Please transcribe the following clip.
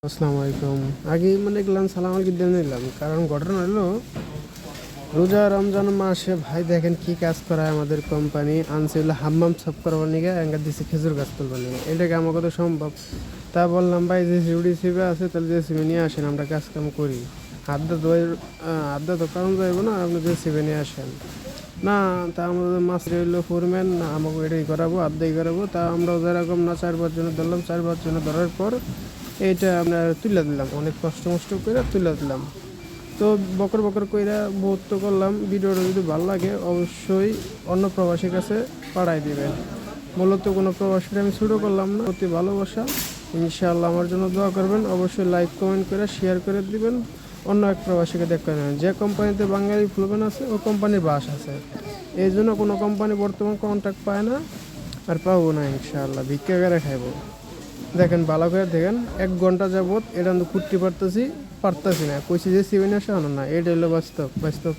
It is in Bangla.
আসসালামু আলাইকুম। আগে মানে গেলাম সালাম আলাইকুম দিয়ে নিলাম, কারণ ঘটনা হলো রোজা রমজান মাসে ভাই দেখেন কি কাজ করায় আমাদের কোম্পানি আনছিল হাম্মাম সাফ করবার নিগে এঙ্গা দিছে খেজুর গাছ তুলবার নিগে। এটাকে আমার কত সম্ভব? তা বললাম ভাই যে সিউডি সিবে আছে তাহলে যে সিবে নিয়ে আসেন, আমরা কাজ কাম করি। হাতটা ধোয়, হাতটা তো কারণ যাইব না, আপনি যে সিবে নিয়ে আসেন না। তা আমাদের মাছ রইলো ফোরম্যান না, আমাকে এটাই করাবো আদায় করাবো। তা আমরাও যেরকম না 4-5 জনে ধরলাম, 4-5 জনে ধরার পর এইটা আমরা তুলে দিলাম, অনেক কষ্ট মষ্ট করে তুলে দিলাম। তো বকর বকর কইরা বহুত তো করলাম। ভিডিওটা যদি ভালো লাগে অবশ্যই অন্য প্রবাসীর কাছে পাঠাই দিবেন। মূলত কোনো প্রবাসীর আমি ছোটো করলাম না, অতি ভালোবাসা। ইনশাআল্লাহ আমার জন্য দোয়া করবেন, অবশ্যই লাইক কমেন্ট করে শেয়ার করে দিবেন। অন্য এক প্রবাসীকে দেখতে নেবেন, যে কোম্পানিতে বাঙালি ফুলবেন আছে ও কোম্পানির বাস আছে। এই জন্য কোনো কোম্পানি বর্তমান কন্ট্যাক্ট পায় না, আর পাবো না ইনশাআল্লাহ, ভিক্ষা করে খাইবো। দেখেন ভালো করে দেখেন, 1 ঘন্টা যাবত এটা কিন্তু কুটতে পারতেছি না, কইছি যে সিভেন আসা আনো না, এটা হলো বাস্তব বাস্তব।